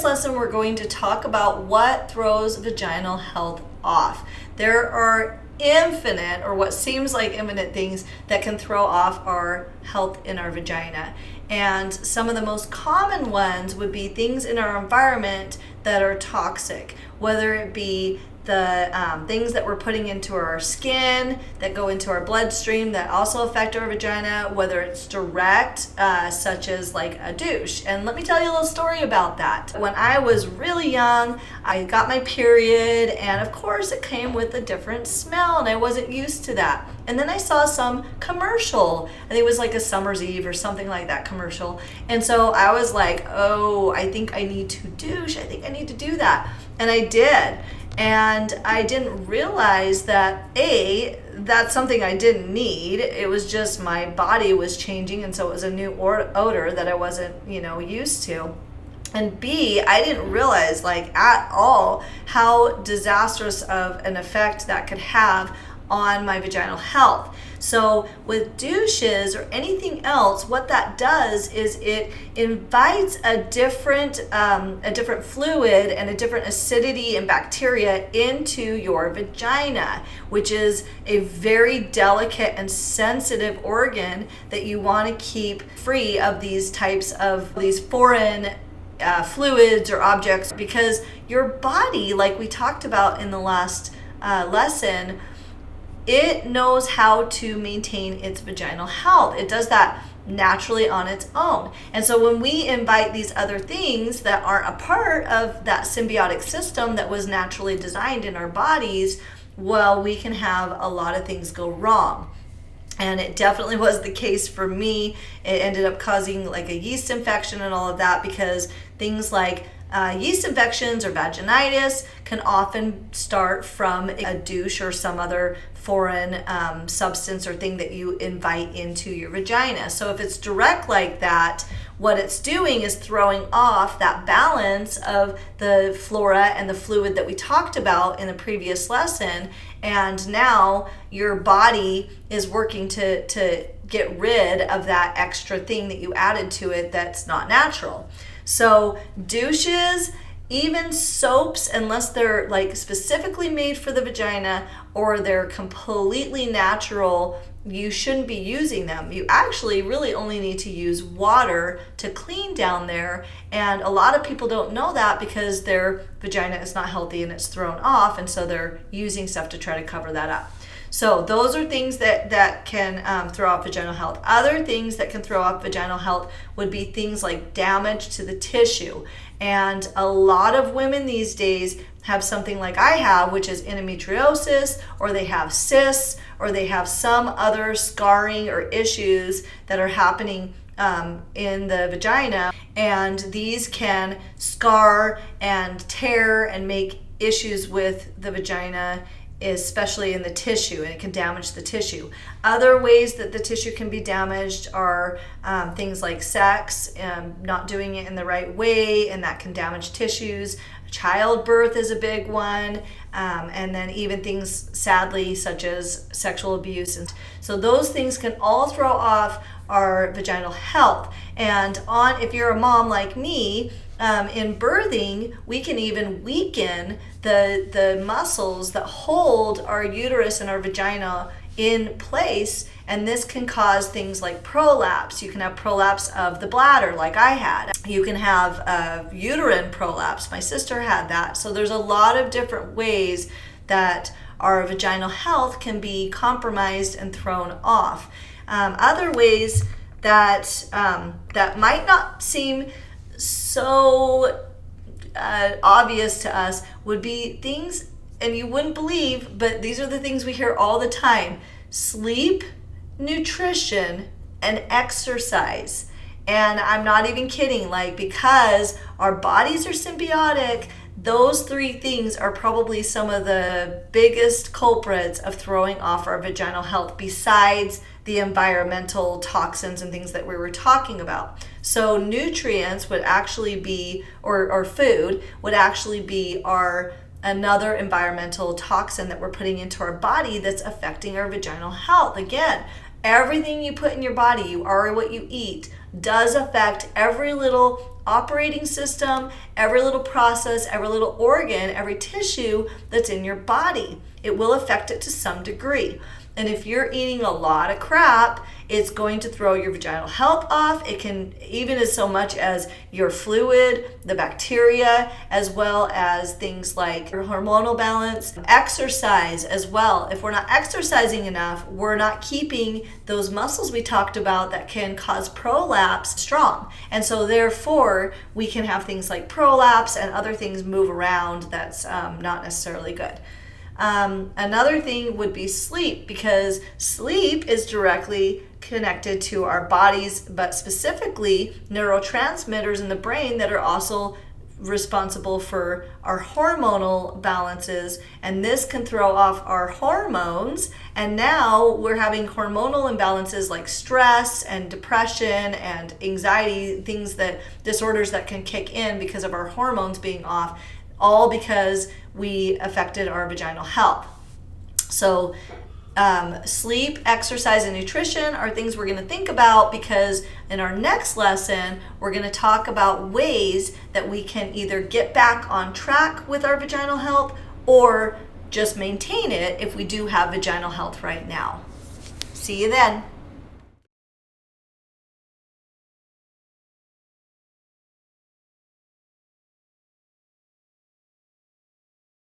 this lesson, we're going to talk about what throws vaginal health off. There are infinite, or what seems like infinite, things that can throw off our health in our vagina. And some of the most common ones would be things in our environment that are toxic, whether it be the things that we're putting into our skin that go into our bloodstream that also affect our vagina, whether it's direct, such as like a douche. And let me tell you a little story about that. When I was really young, I got my period, and of course it came with a different smell, and I wasn't used to that. And then I saw some commercial, I think it was like a Summer's Eve or something like that commercial. And so I was like, oh, I think I need to douche. I think I need to do that. And I did. And I didn't realize that that's something I didn't need. It was just my body was changing, and so it was a new odor that I wasn't, used to. And B, I didn't realize at all how disastrous of an effect that could have on my vaginal health. So with douches or anything else, what that does is it invites a different fluid and a different acidity and bacteria into your vagina, which is a very delicate and sensitive organ that you want to keep free of these foreign fluids or objects, because your body, like we talked about in the last lesson, it knows how to maintain its vaginal health. It does that naturally on its own. And so when we invite these other things that aren't a part of that symbiotic system that was naturally designed in our bodies, well, we can have a lot of things go wrong. And it definitely was the case for me. It ended up causing like a yeast infection and all of that, because things like yeast infections or vaginitis can often start from a douche or some other foreign substance or thing that you invite into your vagina. So if it's direct like that, what it's doing is throwing off that balance of the flora and the fluid that we talked about in the previous lesson. And now your body is working to get rid of that extra thing that you added to it that's not natural. So douches, even soaps, unless they're specifically made for the vagina or they're completely natural, you shouldn't be using them. You actually really only need to use water to clean down there. And a lot of people don't know that because their vagina is not healthy and it's thrown off, and so they're using stuff to try to cover that up. So those are things that can throw off vaginal health. Other things that can throw off vaginal health would be things like damage to the tissue. And a lot of women these days have something like I have, which is endometriosis, or they have cysts, or they have some other scarring or issues that are happening in the vagina. And these can scar and tear and make issues with the vagina, especially in the tissue, and it can damage the tissue. Other ways that the tissue can be damaged are things like sex, not doing it in the right way, and that can damage tissues. Childbirth is a big one, and then even things, sadly, such as sexual abuse. And so those things can all throw off our vaginal health. And if you're a mom like me, in birthing, we can even weaken the muscles that hold our uterus and our vagina in place, and this can cause things like prolapse. You can have prolapse of the bladder like I had. You can have uterine prolapse. My sister had that. So there's a lot of different ways that our vaginal health can be compromised and thrown off. Other ways that might not seem so obvious to us would be things, and you wouldn't believe, but these are the things we hear all the time: sleep, nutrition, and exercise. And I'm not even kidding, because our bodies are symbiotic, those three things are probably some of the biggest culprits of throwing off our vaginal health, besides the environmental toxins and things that we were talking about. So nutrients would actually be, or food would actually be another environmental toxin that we're putting into our body that's affecting our vaginal health. Again, everything you put in your body, you are what you eat, does affect every little operating system, every little process, every little organ, every tissue that's in your body. It will affect it to some degree. And if you're eating a lot of crap, it's going to throw your vaginal health off. It can even as so much as your fluid, the bacteria, as well as things like your hormonal balance. Exercise as well. If we're not exercising enough, we're not keeping those muscles we talked about that can cause prolapse strong. And so therefore, we can have things like prolapse and other things move around that's not necessarily good. Another thing would be sleep, because sleep is directly connected to our bodies, but specifically neurotransmitters in the brain that are also responsible for our hormonal balances, and this can throw off our hormones. And now we're having hormonal imbalances like stress and depression and anxiety, disorders that can kick in because of our hormones being off, all because we affected our vaginal health. So sleep, exercise, and nutrition are things we're going to think about, because in our next lesson, we're going to talk about ways that we can either get back on track with our vaginal health or just maintain it if we do have vaginal health right now. See you then.